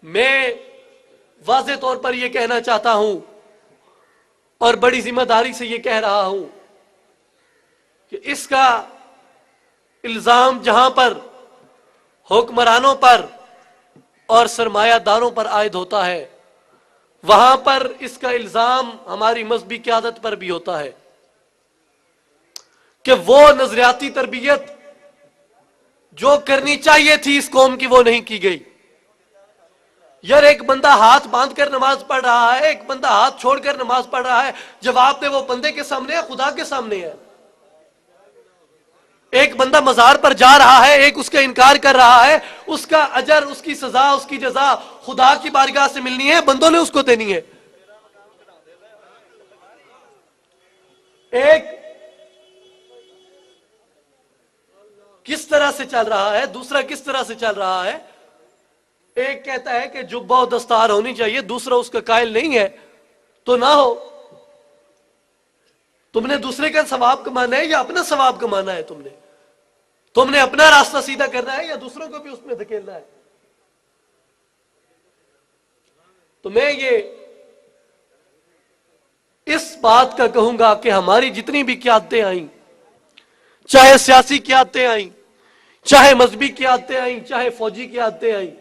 [SPEAKER 1] میں واضح طور پر یہ کہنا چاہتا ہوں اور بڑی ذمہ داری سے یہ کہہ رہا ہوں کہ اس کا الزام جہاں پر حکمرانوں پر اور سرمایہ داروں پر عائد ہوتا ہے، وہاں پر اس کا الزام ہماری مذہبی قیادت پر بھی ہوتا ہے کہ وہ نظریاتی تربیت جو کرنی چاہیے تھی اس قوم کی، وہ نہیں کی گئی۔ یار ایک بندہ ہاتھ باندھ کر نماز پڑھ رہا ہے، ایک بندہ ہاتھ چھوڑ کر نماز پڑھ رہا ہے، جواب دے وہ بندے کے سامنے ہے، خدا کے سامنے ہے۔ ایک بندہ مزار پر جا رہا ہے، ایک اس کا انکار کر رہا ہے، اس کا اجر، اس کی سزا، اس کی جزا خدا کی بارگاہ سے ملنی ہے، بندوں نے اس کو دینی ہے۔ ایک کس طرح سے چل رہا ہے، دوسرا کس طرح سے چل رہا ہے. ایک کہتا ہے کہ جبہ و دستار ہونی چاہیے، دوسرا اس کا قائل نہیں ہے تو نہ ہو. تم نے دوسرے کا ثواب کمانا ہے یا اپنا ثواب کمانا ہے؟ تم نے اپنا راستہ سیدھا کرنا ہے یا دوسروں کو بھی اس میں دھکیلنا ہے؟ تو میں یہ اس بات کا کہوں گا کہ ہماری جتنی بھی قیادتیں آئیں، چاہے سیاسی قیادتیں آئیں، چاہے مذہبی قیادتیں آئیں، چاہے فوجی قیادتیں آئیں،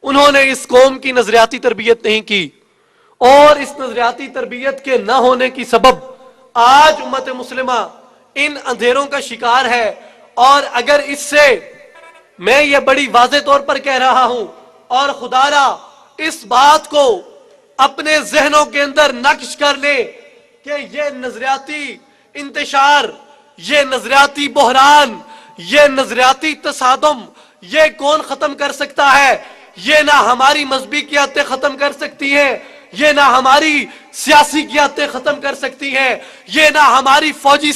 [SPEAKER 1] انہوں نے اس قوم کی نظریاتی تربیت نہیں کی، اور اس نظریاتی تربیت کے نہ ہونے کی سبب آج امت مسلمہ ان اندھیروں کا شکار ہے. اور اگر اس سے میں یہ بڑی واضح طور پر کہہ رہا ہوں، اور خدا را اس بات کو اپنے ذہنوں کے اندر نقش کر لے کہ یہ نظریاتی انتشار، یہ نظریاتی بحران، یہ نظریاتی تصادم، یہ کون ختم کر سکتا ہے؟ یہ نہ ہماری مذہبی قیادتیں ختم کر سکتی ہیں، یہ نہ ہماری سیاسی قیادتیں ختم کر سکتی ہیں، یہ نہ ہماری فوجی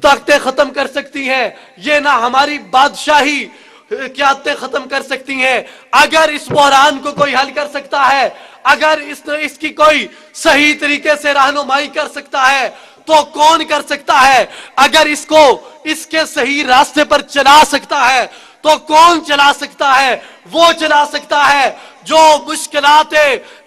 [SPEAKER 1] طاقتیں ختم کر سکتی ہیں، یہ نہ ہماری بادشاہی قیادتیں ختم کر سکتی ہیں. اگر اس بحران کو کوئی حل کر سکتا ہے، اگر اس کی کوئی صحیح طریقے سے رہنمائی کر سکتا ہے تو کون کر سکتا ہے؟ اگر اس کو اس کے صحیح راستے پر چلا سکتا ہے تو کون چلا سکتا ہے؟ وہ چلا سکتا ہے جو مشکلات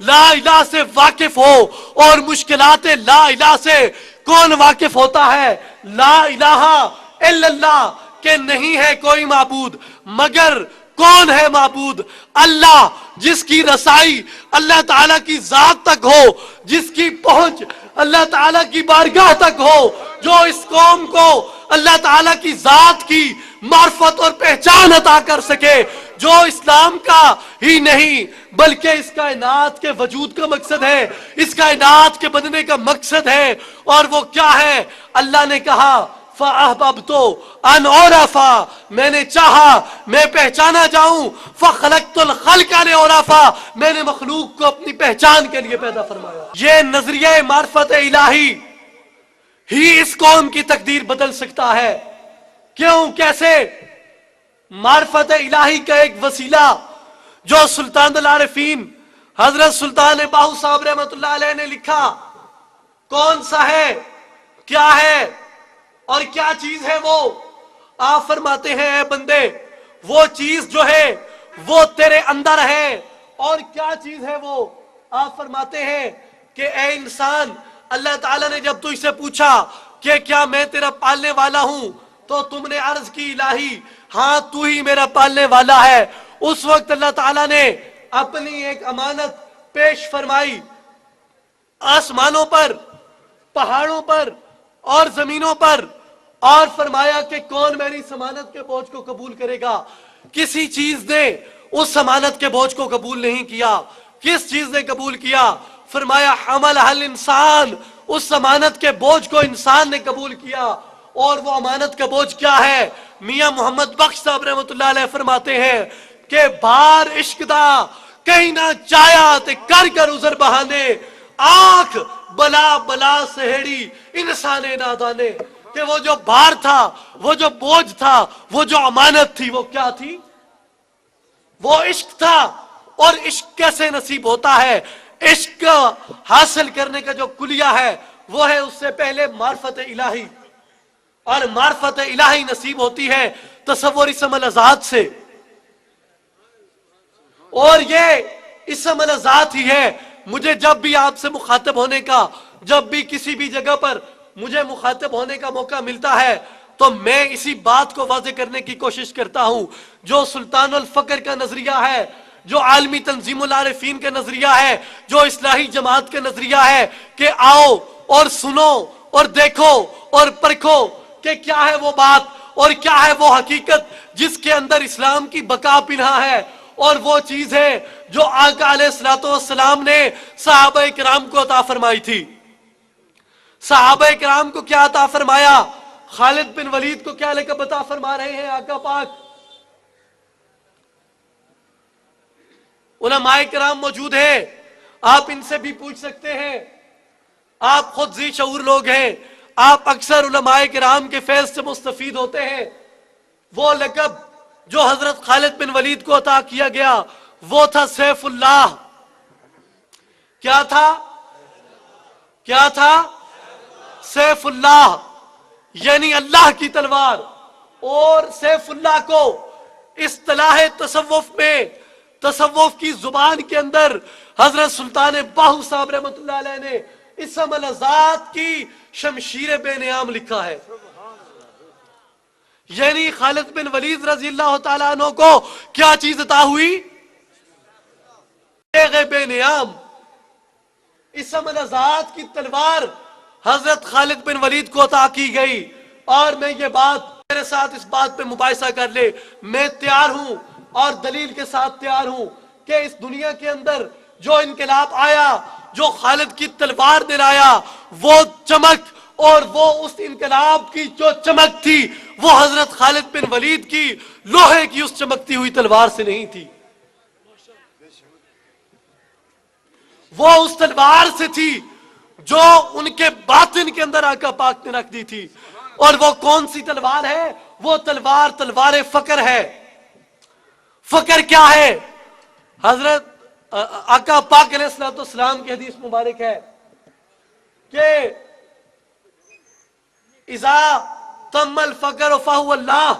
[SPEAKER 1] لا الہ سے واقف ہو. اور مشکلات لا الہ سے کون واقف ہوتا ہے؟ لا الہ الا اللہ، کہ نہیں ہے کوئی معبود مگر کون ہے معبود؟ اللہ، جس کی رسائی اللہ تعالیٰ کی ذات تک ہو، جس کی پہنچ اللہ تعالیٰ کی بارگاہ تک ہو، جو اس قوم کو اللہ تعالیٰ کی ذات کی معرفت اور پہچان عطا کر سکے، جو اسلام کا ہی نہیں بلکہ اس کائنات کے وجود کا مقصد ہے، اس کائنات کے بننے کا مقصد ہے. اور وہ کیا ہے؟ اللہ نے کہا فَأَحْبَبْتُ أَنْ أُعْرَفَ، میں نے چاہا میں پہچانا جاؤں. فَخَلَقْتُ الْخَلْقَ لِأُعْرَفَ، میں نے مخلوق کو اپنی پہچان کے لیے پیدا فرمایا. یہ نظریہ معرفت الہی ہی اس قوم کی تقدیر بدل سکتا ہے. کیوں؟ کیسے؟ معرفت الہی کا ایک وسیلہ جو سلطان العارفین حضرت سلطان باہو صاحب رحمۃ اللہ علیہ نے لکھا، کون سا ہے، کیا ہے اور کیا چیز ہے وہ؟ آپ فرماتے ہیں اے بندے، وہ چیز جو ہے وہ تیرے اندر ہے. اور کیا چیز ہے وہ؟ آپ فرماتے ہیں کہ اے انسان، اللہ تعالیٰ نے جب تو اسے پوچھا کہ کیا میں تیرا پالنے والا ہوں، تو تم نے عرض کی الہی ہاں تو ہی میرا پالنے والا ہے. اس وقت اللہ تعالیٰ نے اپنی ایک امانت پیش فرمائی، آسمانوں پر، پہاڑوں پر اور زمینوں پر، اور فرمایا کہ کون میری امانت کے بوجھ کو قبول کرے گا. کسی چیز نے اس امانت کے بوجھ کو قبول نہیں کیا. کس چیز نے قبول کیا؟ فرمایا حملہ الانسان، اس امانت کے بوجھ کو انسان نے قبول کیا. اور وہ امانت کا بوجھ کیا ہے؟ میاں محمد بخش صاحب رحمۃ اللہ علیہ فرماتے ہیں کہ بار عشق دا کہیں نہ چایا تے کر کر عذر بہانے، آنکھ بلا بلا سہیڑی انسان نادانے. کہ وہ جو بار تھا، وہ جو بوجھ تھا، وہ جو امانت تھی، وہ کیا تھی؟ وہ عشق تھا. اور عشق کیسے نصیب ہوتا ہے؟ عشق حاصل کرنے کا جو کلیہ ہے وہ ہے اس سے پہلے معرفت الہی. اور معرفت الہی نصیب ہوتی ہے تصور اسم الذات سے. اور یہ اسم الذات ہی ہے. مجھے جب بھی آپ سے مخاطب ہونے کا، جب بھی کسی بھی جگہ پر مجھے مخاطب ہونے کا موقع ملتا ہے تو میں اسی بات کو واضح کرنے کی کوشش کرتا ہوں جو سلطان الفقر کا نظریہ ہے، جو عالمی تنظیم العارفین کا نظریہ ہے، جو اصلاحی جماعت کا نظریہ ہے کہ آؤ اور سنو اور دیکھو اور پرکھو کہ کیا ہے وہ بات اور کیا ہے وہ حقیقت جس کے اندر اسلام کی بقا پنہا ہے. اور وہ چیز ہے جو آقا علیہ الصلوۃ والسلام نے صحابہ کرام کو عطا فرمائی تھی. صحابہ کرام کو کیا عطا فرمایا؟ خالد بن ولید کو کیا لقب عطا فرما رہے ہیں آقا پاک؟ علماء کرام موجود ہیں، آپ ان سے بھی پوچھ سکتے ہیں. آپ خود ذی شعور لوگ ہیں، آپ اکثر علماء کرام کے فیض سے مستفید ہوتے ہیں. وہ لقب جو حضرت خالد بن ولید کو عطا کیا گیا وہ تھا سیف اللہ. کیا تھا؟ کیا تھا؟ سیف اللہ، یعنی اللہ کی تلوار. اور سیف اللہ کو اصطلاح تصوف میں، تصوف کی زبان کے اندر حضرت سلطان باہو صاحب رحمۃ اللہ علیہ نے اسم الذات کی شمشیر بے نیام لکھا ہے. یعنی خالد بن ولید رضی اللہ تعالیٰ عنہ کو کیا چیز عطا ہوئی؟ بے نیام. اسم الذات کی تلوار حضرت خالد بن ولید کو عطا کی گئی. اور میں یہ بات، میرے ساتھ اس بات پہ مباحثہ کر لے، میں تیار ہوں اور دلیل کے ساتھ تیار ہوں کہ اس دنیا کے اندر جو انقلاب آیا، جو خالد کی تلوار نے لایا، وہ چمک اور وہ اس انقلاب کی جو چمک تھی وہ حضرت خالد بن ولید کی لوہے کی اس چمکتی ہوئی تلوار سے نہیں تھی. وہ اس تلوار سے تھی جو ان کے باطن کے اندر آقا پاک نے رکھ دی تھی. اور وہ کون سی تلوار ہے؟ وہ تلوار تلوار فقر ہے. فقر کیا ہے؟ حضرت آقا پاک علیہ السلام کی حدیث مبارک ہے کہ اذا تم الفقر فہو اللہ،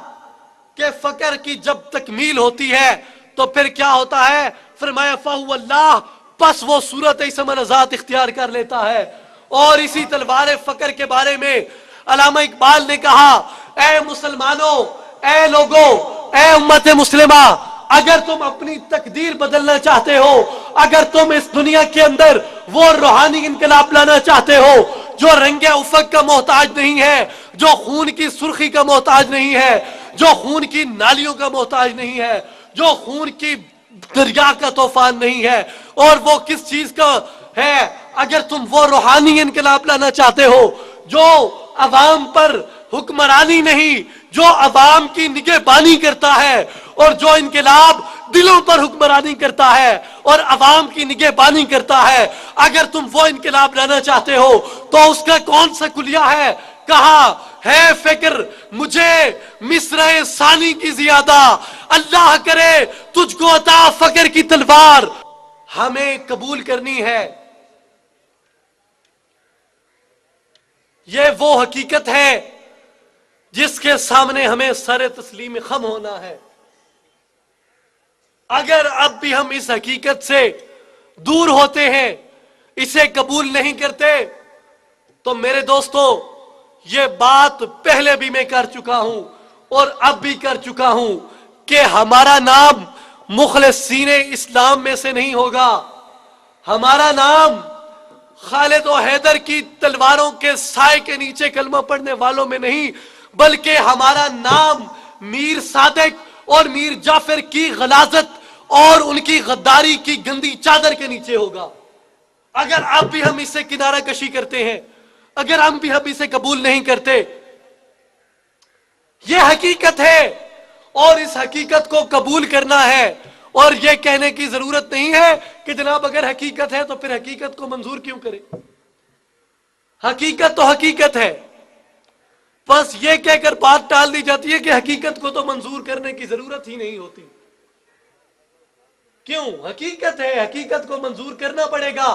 [SPEAKER 1] کہ فقر کی جب تکمیل ہوتی ہے تو پھر کیا ہوتا ہے؟ فرمایا فہو اللہ، پس وہ صورت اسم الذات اختیار کر لیتا ہے. اور اسی تلوار فقر کے بارے میں علامہ اقبال نے کہا، اے مسلمانوں، اے لوگوں، اے امت مسلمہ، اگر تم اپنی تقدیر بدلنا چاہتے ہو، اگر تم اس دنیا کے اندر وہ روحانی انقلاب لانا چاہتے ہو جو رنگ افق کا محتاج نہیں ہے، جو خون کی سرخی کا محتاج نہیں ہے، جو خون کی نالیوں کا محتاج نہیں ہے، جو خون کی دریا کا طوفان نہیں ہے، اور وہ کس چیز کا ہے؟ اگر تم وہ روحانی انقلاب لانا چاہتے ہو جو عوام پر حکمرانی نہیں، جو عوام کی نگہبانی کرتا ہے، اور جو انقلاب دلوں پر حکمرانی کرتا ہے اور عوام کی نگہبانی کرتا ہے، اگر تم وہ انقلاب لانا چاہتے ہو تو اس کا کون سا کلیہ ہے؟ کہا ہے فکر مجھے مصرع ثانی کی زیادہ، اللہ کرے تجھ کو عطا فقر کی تلوار. ہمیں قبول کرنی ہے. یہ وہ حقیقت ہے جس کے سامنے ہمیں سر تسلیم خم ہونا ہے. اگر اب بھی ہم اس حقیقت سے دور ہوتے ہیں، اسے قبول نہیں کرتے، تو میرے دوستو یہ بات پہلے بھی میں کر چکا ہوں اور اب بھی کر چکا ہوں کہ ہمارا نام مخلصین اسلام میں سے نہیں ہوگا. ہمارا نام خالد و حیدر کی تلواروں کے سائے کے نیچے کلمہ پڑھنے والوں میں نہیں، بلکہ ہمارا نام میر صادق اور میر جعفر کی غلاظت اور ان کی غداری کی گندی چادر کے نیچے ہوگا. اگر اب بھی ہم اس سے کنارہ کشی کرتے ہیں، اگر ہم بھی اسے قبول نہیں کرتے، یہ حقیقت ہے اور اس حقیقت کو قبول کرنا ہے. اور یہ کہنے کی ضرورت نہیں ہے کہ جناب اگر حقیقت ہے تو پھر حقیقت کو منظور کیوں کرے. حقیقت تو حقیقت ہے، بس یہ کہہ کر بات ٹال دی جاتی ہے کہ حقیقت کو تو منظور کرنے کی ضرورت ہی نہیں ہوتی. کیوں؟ حقیقت ہے، حقیقت کو منظور کرنا پڑے گا،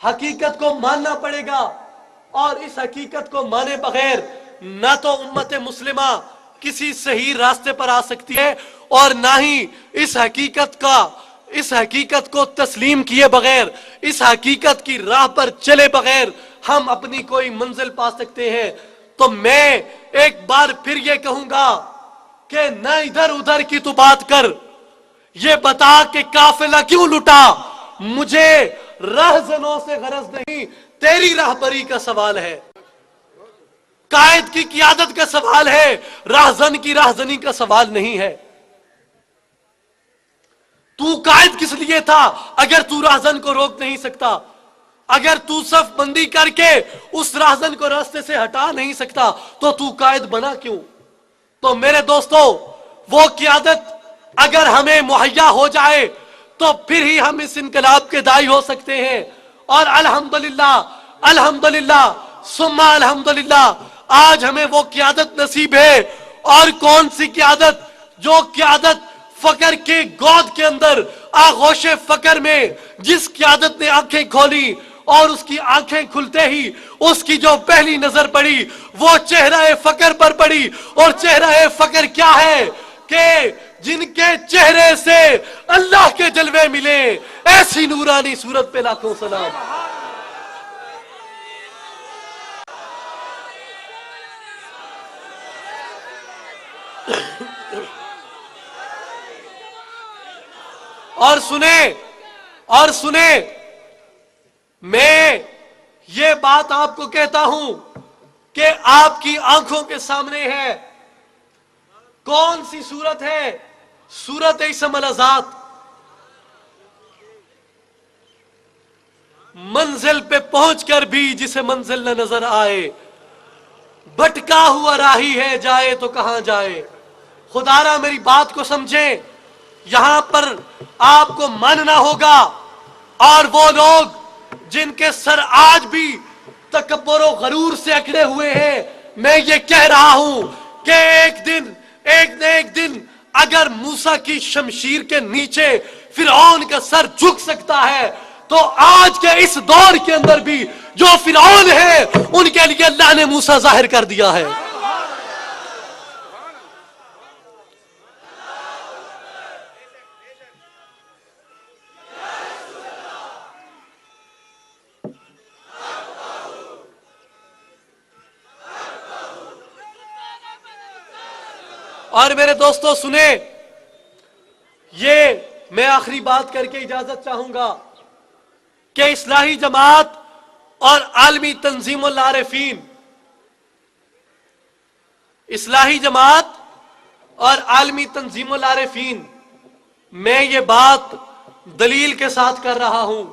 [SPEAKER 1] حقیقت کو ماننا پڑے گا. اور اس حقیقت کو مانے بغیر نہ تو امت مسلمہ کسی صحیح راستے پر آ سکتی ہے، اور نہ ہی اس حقیقت کو تسلیم کیے بغیر، اس حقیقت کی راہ پر چلے بغیر ہم اپنی کوئی منزل پا سکتے ہیں. تو میں ایک بار پھر یہ کہوں گا کہ نہ ادھر ادھر کی تو بات کر، یہ بتا کہ قافلہ کیوں لٹا. مجھے رہزنوں سے غرض نہیں، تیری راہبری کا سوال ہے، قائد کی قیادت کا سوال ہے، راہزن کی راہزنی کا سوال نہیں ہے. تو قائد کس لیے تھا اگر تو راہزن کو روک نہیں سکتا؟ اگر تو صف بندی کر کے اس راہزن کو راستے سے ہٹا نہیں سکتا تو تو قائد بنا کیوں؟ تو میرے دوستو، وہ قیادت اگر ہمیں مہیا ہو جائے تو پھر ہی ہم اس انقلاب کے داعی ہو سکتے ہیں. اور الحمدللہ الحمدللہ ثم الحمدللہ آج ہمیں وہ قیادت نصیب ہے اور کون سی قیادت جو قیادت فقر کے گود کے اندر آغوش فقر میں جس قیادت نے آنکھیں کھولی اور اس کی آنکھیں کھلتے ہی اس کی جو پہلی نظر پڑی وہ چہرہ فقر پر پڑی. اور چہرہ فقر کیا ہے کہ جن کے چہرے سے اللہ کے جلوے ملے ایسی نورانی صورت پہ لاکھوں سلام. اور سنیں میں یہ بات آپ کو کہتا ہوں کہ آپ کی آنکھوں کے سامنے ہے. کون سی صورت ہے؟ صورت اسم الذات. منزل پہ پہنچ کر بھی جسے منزل نہ نظر آئے، بھٹکا ہوا راہی ہے جائے تو کہاں جائے. خدارا میری بات کو سمجھیں، یہاں پر آپ کو ماننا ہوگا. اور وہ لوگ جن کے سر آج بھی تکبر و غرور سے اکڑے ہوئے ہیں، میں یہ کہہ رہا ہوں کہ ایک دن اگر موسیٰ کی شمشیر کے نیچے فرعون کا سر جھک سکتا ہے تو آج کے اس دور کے اندر بھی جو فرعون ہے ان کے لیے اللہ نے موسیٰ ظاہر کر دیا ہے. اور میرے دوستو سنیں، یہ میں آخری بات کر کے اجازت چاہوں گا کہ اصلاحی جماعت اور عالمی تنظیم العارفین، اصلاحی جماعت اور عالمی تنظیم العارفین، میں یہ بات دلیل کے ساتھ کر رہا ہوں،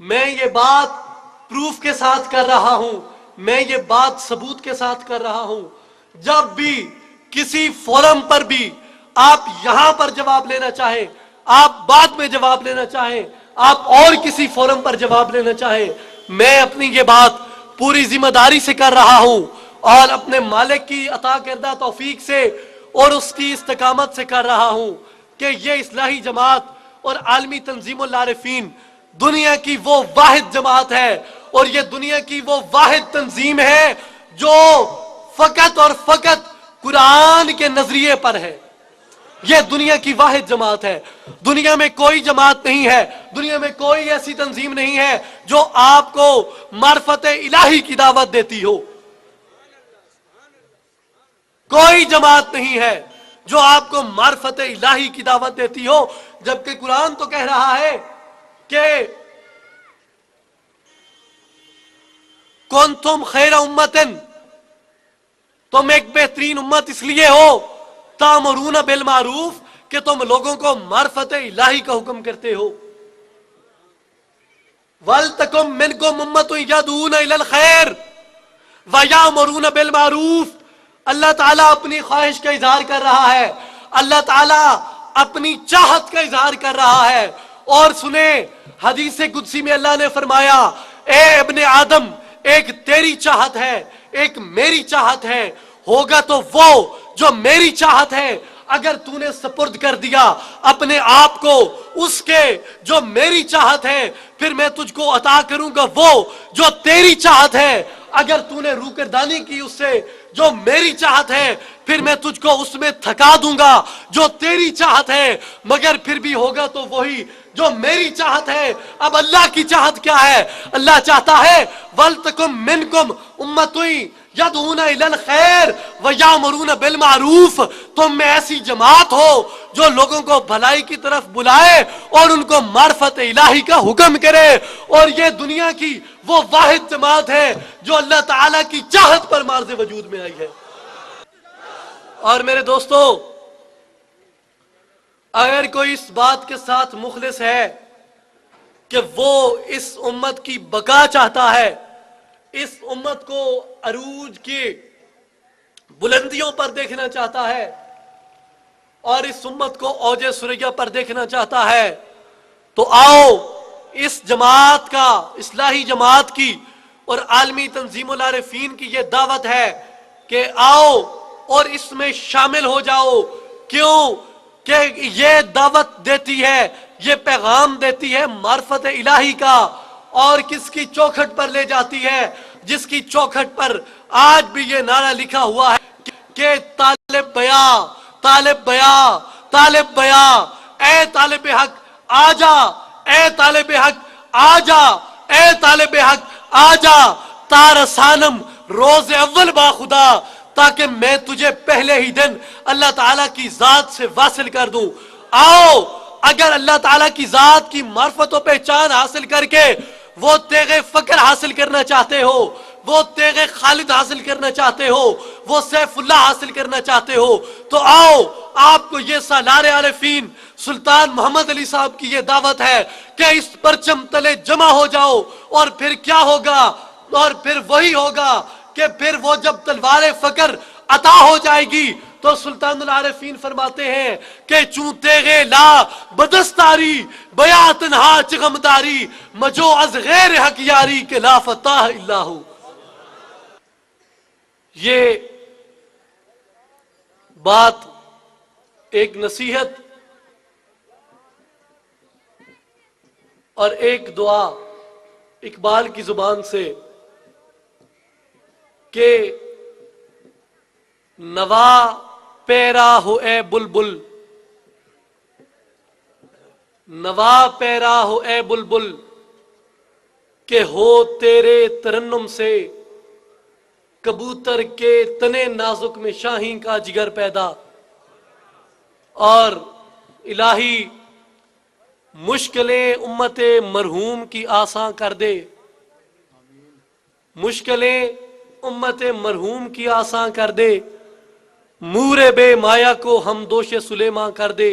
[SPEAKER 1] میں یہ بات پروف کے ساتھ کر رہا ہوں، میں یہ بات ثبوت کے ساتھ کر رہا ہوں. جب بھی کسی فورم پر بھی آپ یہاں پر جواب لینا چاہیں، آپ بعد میں جواب لینا چاہیں، آپ اور کسی فورم پر جواب لینا چاہیں، میں اپنی یہ بات پوری ذمہ داری سے کر رہا ہوں اور اپنے مالک کی عطا کردہ توفیق سے اور اس کی استقامت سے کر رہا ہوں کہ یہ اصلاحی جماعت اور عالمی تنظیم العارفین دنیا کی وہ واحد جماعت ہے اور یہ دنیا کی وہ واحد تنظیم ہے جو فقط اور فقط قرآن کے نظریے پر ہے. یہ دنیا کی واحد جماعت ہے. دنیا میں کوئی جماعت نہیں ہے، دنیا میں کوئی ایسی تنظیم نہیں ہے جو آپ کو معرفت الہی کی دعوت دیتی ہو. کوئی جماعت نہیں ہے جو آپ کو معرفت الہی کی دعوت دیتی ہو، جبکہ قرآن تو کہہ رہا ہے کہ کنتم خیر امتن، تم ایک بہترین امت اس لیے ہو تامرون بالمعروف کہ تم لوگوں کو معرفت الہی کا حکم کرتے ہو. وَلْتَكُمْ مِنْكُمْ أُمَّةٌ يَدْعُونَ إِلَى الْخَيْرِ وَيَأْمُرُونَ بِالْمَعْرُوفِ. اللہ تعالیٰ اپنی خواہش کا اظہار کر رہا ہے، اللہ تعالیٰ اپنی چاہت کا اظہار کر رہا ہے. اور سنیں، حدیث قدسی میں اللہ نے فرمایا، اے ابن آدم، ایک تیری چاہت ہے، ایک میری چاہت ہے، ہوگا تو وہ جو میری چاہت ہے اگر تو نے سپرد کر دیا اپنے آپ کو اس کے جو میری چاہت ہے، پھر میں تجھ کو عطا کروں گا وہ جو تیری چاہت ہے. اگر تو نے روکردانی کی اس سے جو میری چاہت ہے، پھر میں تجھ کو اس میں تھکا دوں گا جو تیری چاہت ہے، مگر پھر بھی ہوگا تو وہی جو میری چاہت ہے. اب اللہ کی چاہت کیا ہے؟ اللہ چاہتا ہے وَلْتَكُمْ مِنْكُمْ أُمَّةٌ يَدْعُونَ إِلَى الْخَيْرِ وَيَأْمُرُونَ بِالْمَعْرُوفِ. تم میں ایسی جماعت ہو جو لوگوں کو بھلائی کی طرف بلائے اور ان کو معرفت الہی کا حکم کرے. اور یہ دنیا کی وہ واحد جماعت ہے جو اللہ تعالیٰ کی چاہت پر مارز وجود میں آئی ہے. اور میرے دوستو، اگر کوئی اس بات کے ساتھ مخلص ہے کہ وہ اس امت کی بقا چاہتا ہے، اس امت کو عروج کی بلندیوں پر دیکھنا چاہتا ہے اور اس امت کو اوج ثریا پر دیکھنا چاہتا ہے، تو آؤ اس جماعت کا، اصلاحی جماعت کی اور عالمی تنظیم العارفین کی یہ دعوت ہے کہ آؤ اور اس میں شامل ہو جاؤ. کیوں کہ یہ دعوت دیتی ہے, یہ پیغام دیتی ہے معرفت الہی کا. اور کس کی چوکھٹ پر لے جاتی ہے؟ جس کی چوکھٹ پر آج بھی یہ نعرہ لکھا ہوا ہے کہ طالب بیا، طالب بیا، طالب بیا، اے طالب حق آ جا، اے طالب حق آ جا، اے طالب حق آ جا، تارسانم روز اول با خدا، تاکہ میں تجھے پہلے ہی دن اللہ تعالیٰ کی ذات سے واصل کر دوں. آؤ، اگر اللہ تعالیٰ کی ذات کی معرفت و پہچان حاصل کر کے وہ تیغ فقر حاصل کرنا چاہتے ہو، وہ تیغ خالد حاصل کرنا چاہتے ہو، وہ سیف اللہ حاصل کرنا چاہتے ہو، تو آؤ، آپ کو یہ سالار عارفین سلطان محمد علی صاحب کی یہ دعوت ہے کہ اس پرچم تلے جمع ہو جاؤ. اور پھر کیا ہوگا؟ اور پھر وہی ہوگا کہ پھر وہ جب تلوار فقر عطا ہو جائے گی تو سلطان العارفین فرماتے ہیں کہ چون تیغے لا بدستاری بیا تنہا چغمداری مجو از غیر حق یاری کے لا فتح اللہ ہو. یہ بات ایک نصیحت اور ایک دعا اقبال کی زبان سے کہ نوا پیرا ہو اے بلبل، نوا پیرا ہو اے بلبل، کہ ہو تیرے ترنم سے کبوتر کے تنے نازک میں شاہین کا جگر پیدا. اور الہی مشکلیں امت مرحوم کی آساں کر دے، مشکلیں امت مرحوم کی آساں کر دے، مور بے مایا کو ہم دوش سلیماں کر دے.